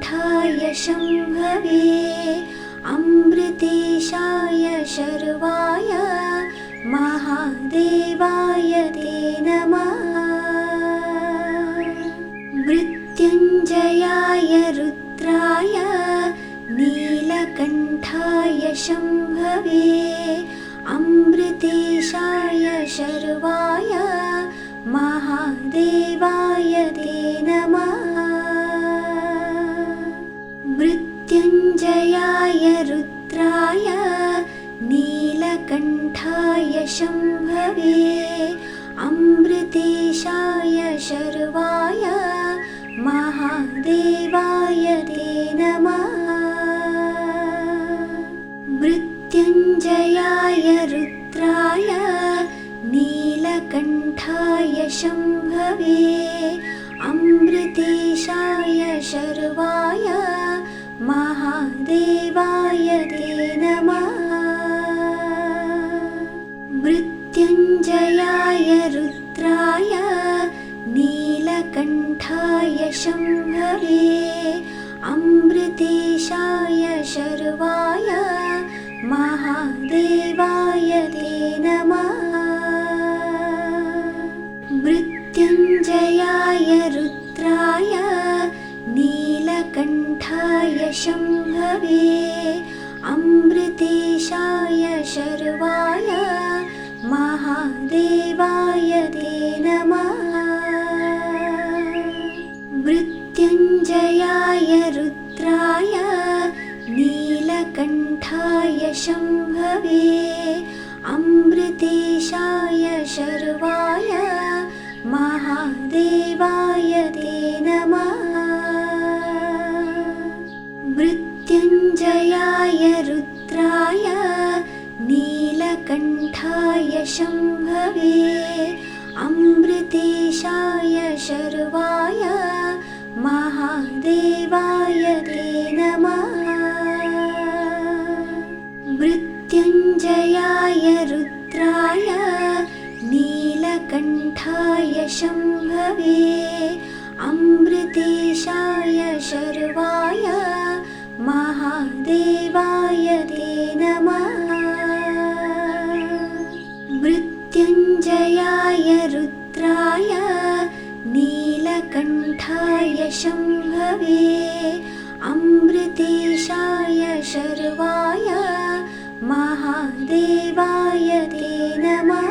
नीलकण्ठाय शम्भवे अमृतेशाय शर्वाय महादेवाय ते नमः। मृत्युञ्जयाय रुद्राय नीलकण्ठाय शम्भवे अमृतेशाय शर्वाय महादेवाय ते नमः। मृत्युञ्जयाय रुद्राय नीलकण्ठाय शम्भवे अमृतेशाय शर्वाय महादेवाय ते नमः। मृत्युञ्जयाय रुद्राय नीलकण्ठाय शम्भवे अमृतेशाय शर्वाय महादेवाय ते नमः। मृत्युञ्जयाय रुद्राय नीलकण्ठाय शम्भवे अमृतेशाय शर्वाय महादेवाय ते नमः। मृत्युञ्जयाय रुद्राय नीलकण्ठाय शम्भवे अमृतेशाय शर्वाय महादेवाय ते नमः। मृत्युञ्जयाय रुद्राय नीलकण्ठाय शम्भवे अमृतेशाय शर्वाय महादेवाय ते नमः। मृत्युञ्जयाय रुद्राय नीलकण्ठाय शम्भवे अमृतेशाय शर्वाय महादेवाय ते नमः। मृत्युञ्जयाय रुद्राय नीलकण्ठाय शम्भवे अमृतेशाय शर्वाय महादेवाय ते नमः। मृत्युञ्जयाय रुद्राय नीलकण्ठाय शम्भवे अमृतेशाय शर्वाय महादेवाय ते नमः।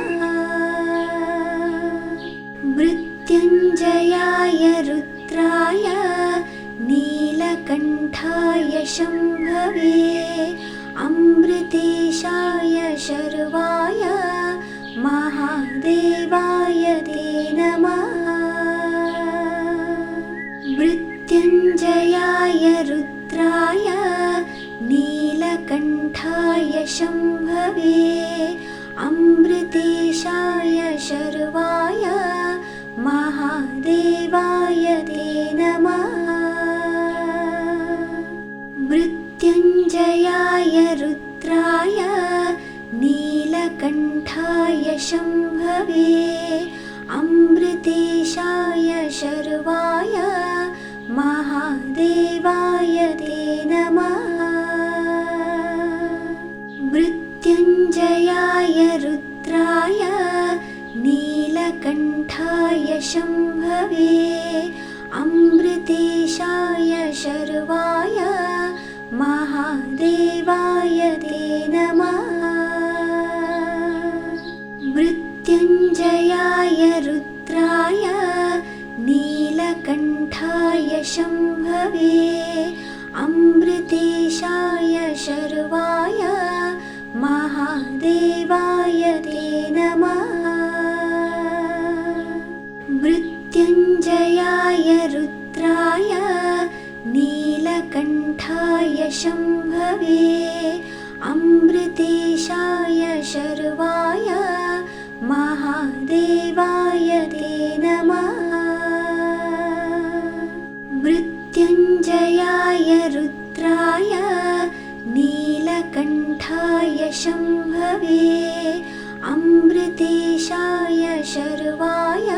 मृत्युञ्जयाय रुद्राय नीलकण्ठाय शम्भवे अमृतेशाय शर्वाय महादेवाय ते नमः। मृत्युञ्जयाय रुद्राय नीलकण्ठाय शम्भवे अमृतेशाय शर्वाय महादेवाय ते नमः। मृत्युञ्जयाय रुद्राय नीलकण्ठाय शम्भवे अमृतेशाय शर्वाय महादेवाय ते नमः। मृत्युञ्जयाय रुद्राय नीलकण्ठाय शम्भवे अमृतेशाय शर्वाय महादेवाय ते नमः। मृत्युञ्जयाय रुद्राय नीलकण्ठाय शम्भवे अमृतेशाय शर्वाय महादेवाय ते नमः। मृत्युञ्जयाय रुद्राय नीलकण्ठाय शम्भवे अमृतेशाय शर्वाय महादेवाय ते नमः। मृत्युञ्जयाय रुद्राय नीलकण्ठाय शम्भवे अमृतेशाय शर्वाय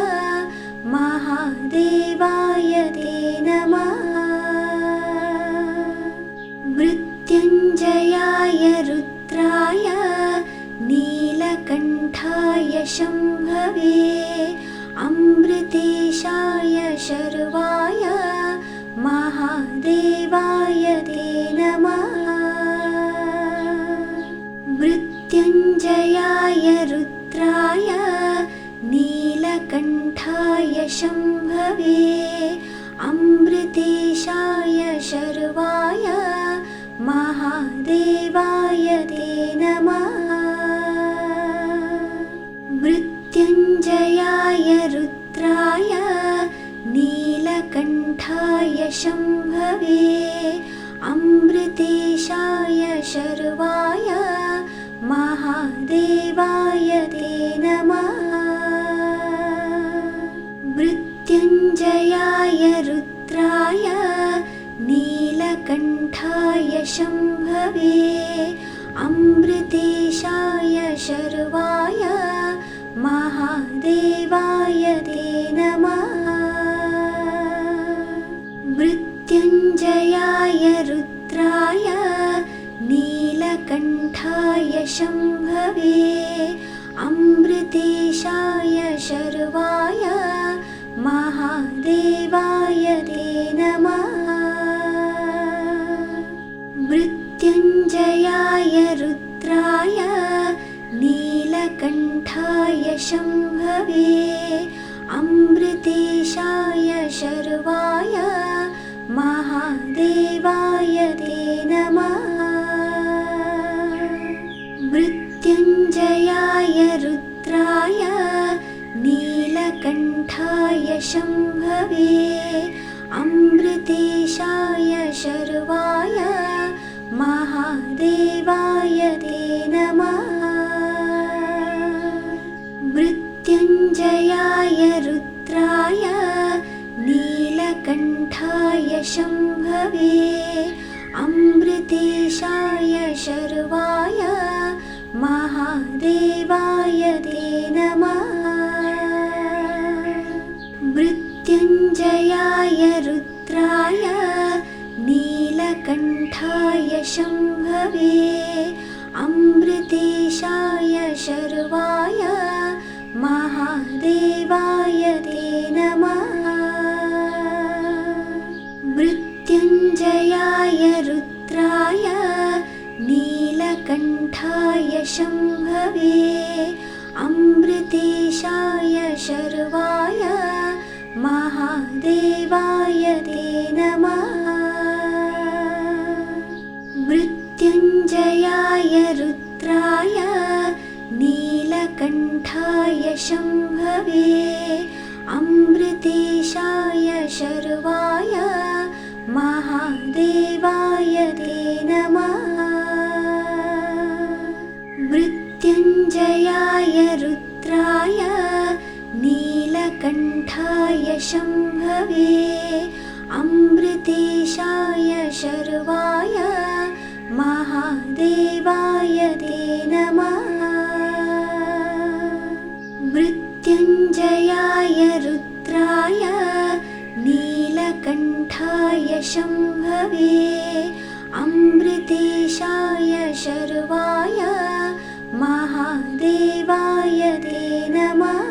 महादेवाय ते नमः। मृत्युञ्जयाय रुद्राय नीलकण्ठाय शम्भवे अमृतेशाय शर्वाय महादेवाय ते नमः। मृत्युञ्जयाय रुद्राय नीलकण्ठाय शम्भवे अमृतेशाय शर्वाय महादेवाय ते नमः। मृत्युञ्जयाय रुद्राय नीलकण्ठाय शम्भवे अमृतेशाय शर्वाय महादेवाय ते नमः। मृत्युञ्जयाय रुद्राय नीलकण्ठाय शम्भवे अमृतेशाय शर्वाय महादेवाय ते नमः। मृत्युञ्जयाय रुद्राय नीलकण्ठाय शम्भवे अमृतेशाय शर्वाय महादेवाय ते नमः। मृत्युञ्जयाय रुद्राय नीलकण्ठाय शम्भवे अमृतेशाय शर्वाय महादेवाय ते नमः। मृत्युञ्जयाय रुद्राय नीलकण्ठाय शम्भवे अमृतेशाय शर्वाय महादेवाय ते नमः। मृत्युञ्जयाय रुद्राय नीलकण्ठाय शम्भवे अमृतेशाय शर्वाय महादेवाय ते नमः। मृत्युञ्जयाय रुद्राय नीलकण्ठाय शम्भवे अमृतेशाय शर्वाय महादेवाय ते नमः। मृत्युञ्जयाय रुद्राय नीलकण्ठाय शम्भवे अमृतेशाय शर्वाय महादेवाय ते नमः। मृत्युञ्जयाय रुद्राय नीलकण्ठाय शम्भवे अमृतेशाय शर्वाय महादेवाय ते नमः। मृत्युञ्जयाय रुद्राय नीलकण्ठाय शम्भवे अमृतेशाय शर्वाय महादेवाय ते नमः। मृत्युञ्जयाय रुद्राय नीलकण्ठाय शम्भवे अमृतेशाय शर्वाय महादेवाय ते नमः।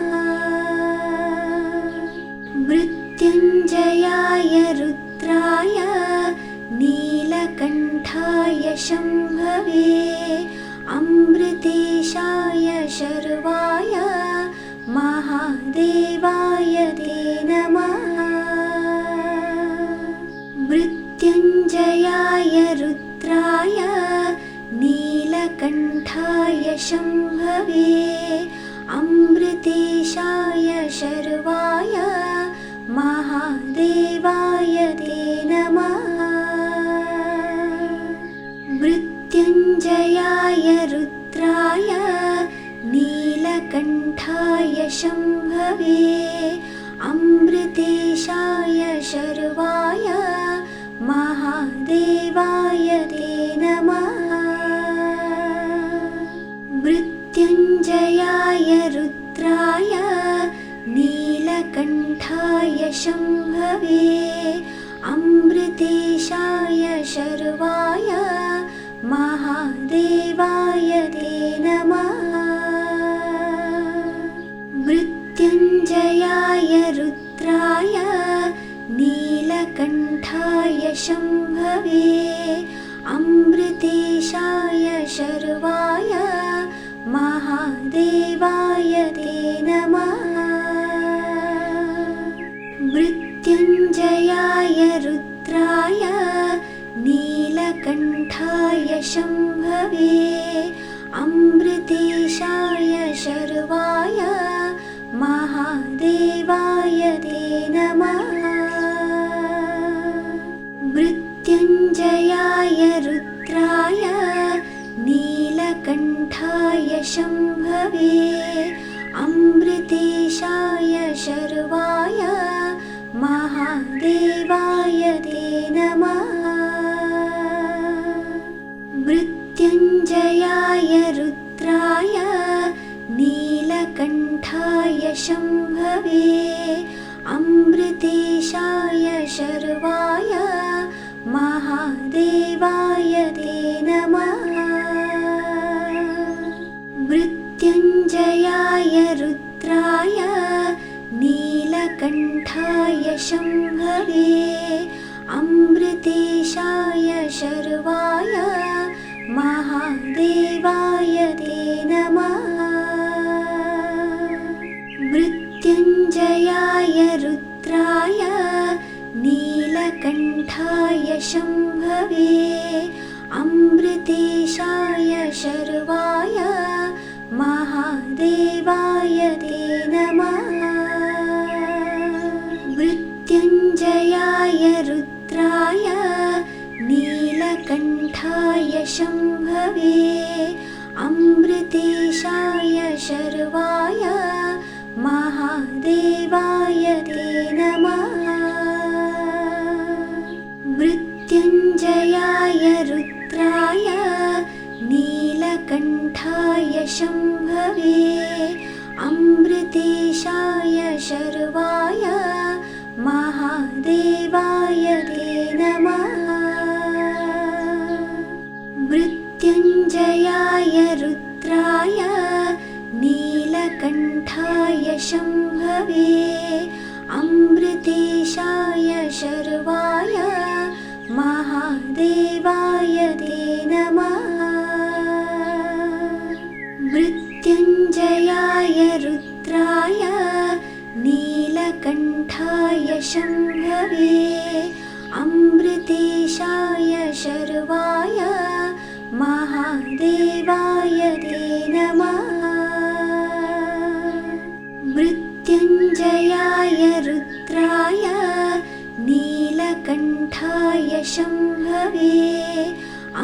मृत्युञ्जयाय रुद्राय नीलकण्ठाय शम्भवे अमृतेशाय शर्वाय महादेवाय ते नमः। मृत्युञ्जयाय रुद्राय नीलकण्ठाय शम्भवे अमृतेशाय शर्वाय महादेवाय ते नमः। मृत्युञ्जयाय रुद्राय नीलकण्ठाय शम्भवे अमृतेशाय शर्वाय महादेवाय ते नमः। मृत्युञ्जयाय रुद्राय नीलकण्ठाय शम्भवे अमृतेशाय शर्वाय महादेवाय ते नमः। मृत्युञ्जयाय रुद्राय नीलकण्ठाय शम्भवे अमृतेशाय शर्वाय महादेवाय ते नमः। मृत्युञ्जयाय रुद्राय नीलकण्ठाय शम्भवे अमृतेशाय शर्वाय महादेवाय ते नमः। मृत्युञ्जयाय रुद्राय नीलकण्ठाय शम्भवे अमृतेशाय शर्वाय महादेवाय ते नमः। मृत्युञ्जयाय रुद्राय नीलकण्ठाय शम्भवे अमृतेशाय शर्वाय महादेवाय ते नमः। मृत्युञ्जयाय रुद्राय नीलकण्ठाय शम्भवे अमृतेशाय शर्वाय महादेवाय ते नमः। मृत्युञ्जयाय रुद्राय नीलकण्ठाय शम्भवे अमृतेशाय शर्वाय महादेवाय ते नमः। मृत्युञ्जयाय रुद्राय नीलकण्ठाय शम्भवे अमृतेशाय शर्वाय महादेवाय ते नमः। मृत्युञ्जयाय रुद्राय नीलकण्ठाय शम्भवे अमृतेशाय शर्वाय महादेवाय ते नमः। मृत्युञ्जयाय रुद्राय नीलकण्ठाय शम्भवे अमृतेशाय शर्वाय महादेवाय ते नमः। मृत्युञ्जयाय रुद्राय नीलकण्ठाय शम्भवे अमृतेशाय शर्वाय महादेवाय ते नमः। मृत्युञ्जयाय रुद्राय नीलकण्ठाय शम्भवे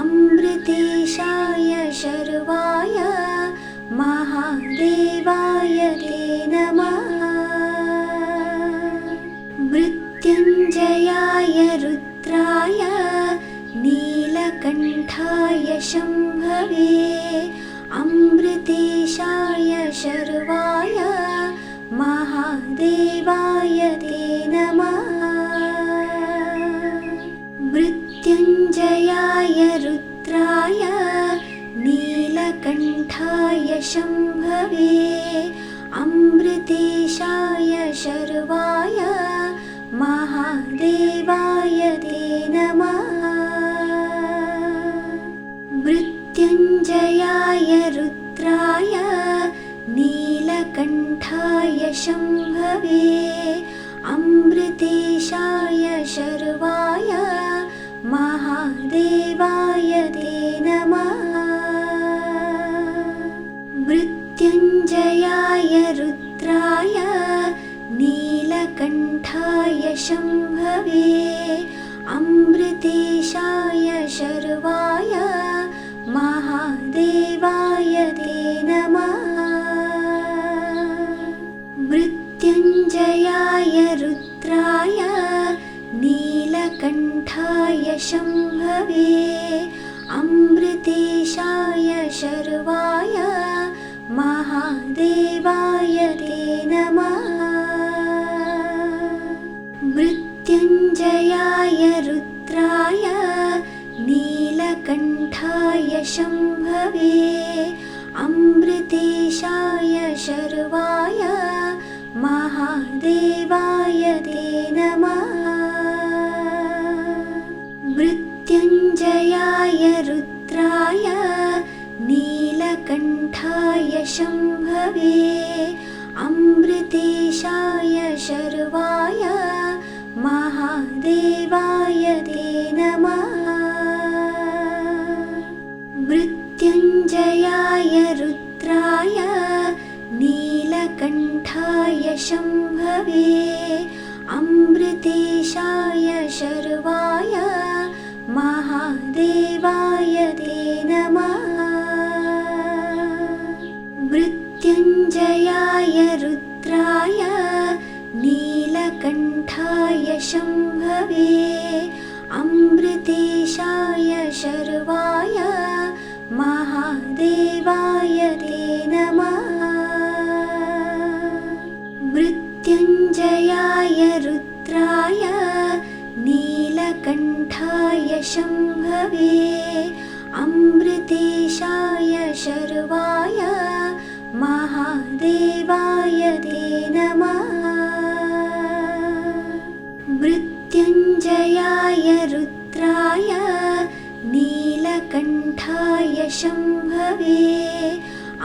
अमृतेशाय शर्वाय महादेवाय ते नमः। मृत्युञ्जयाय रुद्राय नीलकण्ठाय शम्भवे अमृतेशाय शर्वाय महादेवाय ते नमः। मृत्युञ्जयाय रुद्राय नीलकण्ठाय शम्भवे अमृतेशाय शर्वाय महादेवाय ते नमः। मृत्युञ्जयाय रुद्राय नीलकण्ठाय शम्भवे अमृतेशाय शर्वाय महादेवाय ते नमः। मृत्युञ्जयाय रुद्राय नीलकण्ठाय शम्भवे अमृतेशाय शर्वाय महादेवाय ते नमः। मृत्युञ्जयाय रुद्राय नीलकण्ठाय शम्भवे अमृतेशाय शर्वाय महादेवाय ते नमः। मृत्युञ्जयाय रुद्राय नीलकण्ठाय शम्भवे अमृतेशाय शर्वाय महादेवाय ते नमः। मृत्युञ्जयाय रुद्राय नीलकण्ठाय शम्भवे अमृतेशाय शर्वाय महादेवाय ते नमः। मृत्युञ्जयाय रुद्राय नीलकण्ठाय शम्भवे अमृतेशाय शर्वाय महादेवाय ते नमः। मृत्युञ्जयाय रुद्राय नीलकण्ठाय शम्भवे अमृतेशाय शर्वाय महादेवाय ते नमः। मृत्युञ्जयाय रुद्राय नीलकण्ठाय शम्भवे अमृतेशाय शर्वाय महादेवाय ते नमः। मृत्युञ्जयाय रुद्राय नीलकण्ठाय शम्भवे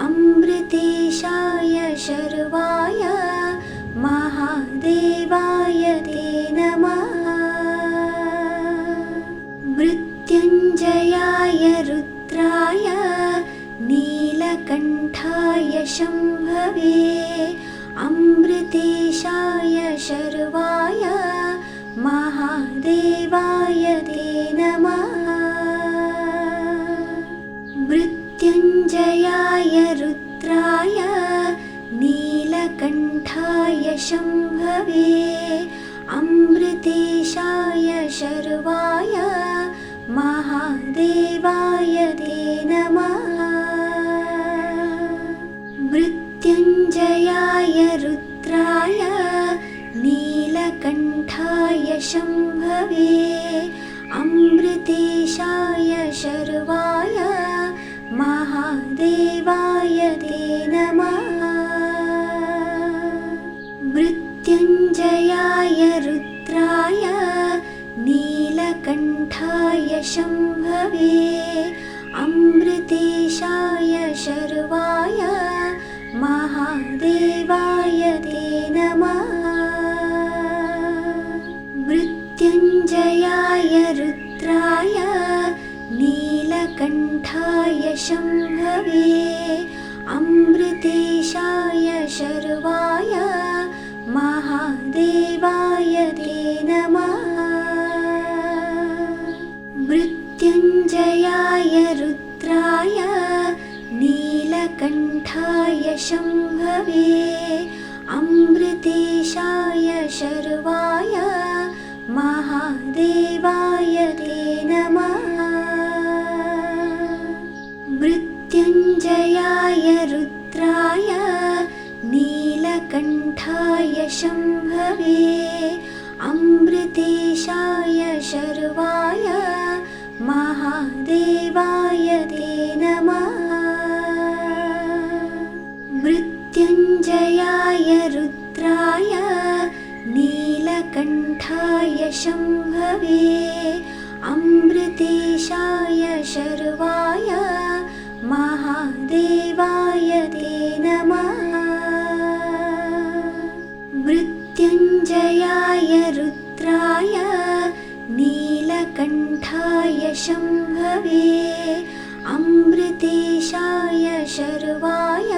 अमृतेशाय शर्वाय महादेवाय ते नमः। मृत्युञ्जयाय रुद्राय नीलकण्ठाय शम्भवे अमृतेशाय शर्वाय महादेवाय ते नमः। मृत्युञ्जयाय रुद्राय नीलकण्ठाय शम्भवे अमृतेशाय शर्वाय महादेवाय ते नमः। मृत्युञ्जयाय रुद्राय नीलकण्ठाय शम्भवे अमृतेशाय शर्वाय महादेवाय ते नमः। मृत्युञ्जयाय रुद्राय नीलकण्ठाय शम्भवे अमृतेशाय शर्वाय महादेवाय ते नमः। मृत्युञ्जयाय रुद्राय नीलकण्ठाय शम्भवे अमृतेशाय शर्वाय महादेवाय ते नमः। मृत्युञ्जयाय रुद्राय नीलकण्ठाय शम्भवे अमृतेशाय शर्वाय महादेवाय ते नमः। मृत्युञ्जयाय रुद्राय नीलकण्ठाय शम्भवे अमृतेशाय शर्वाय महादेवाय ते नमः। मृत्युञ्जयाय रुद्राय नीलकण्ठाय शम्भवे अमृतेशाय शर्वाय महादेवाय ते नमः। मृत्युञ्जयाय रुद्राय नीलकण्ठाय शम्भवे अमृतेशाय शर्वाय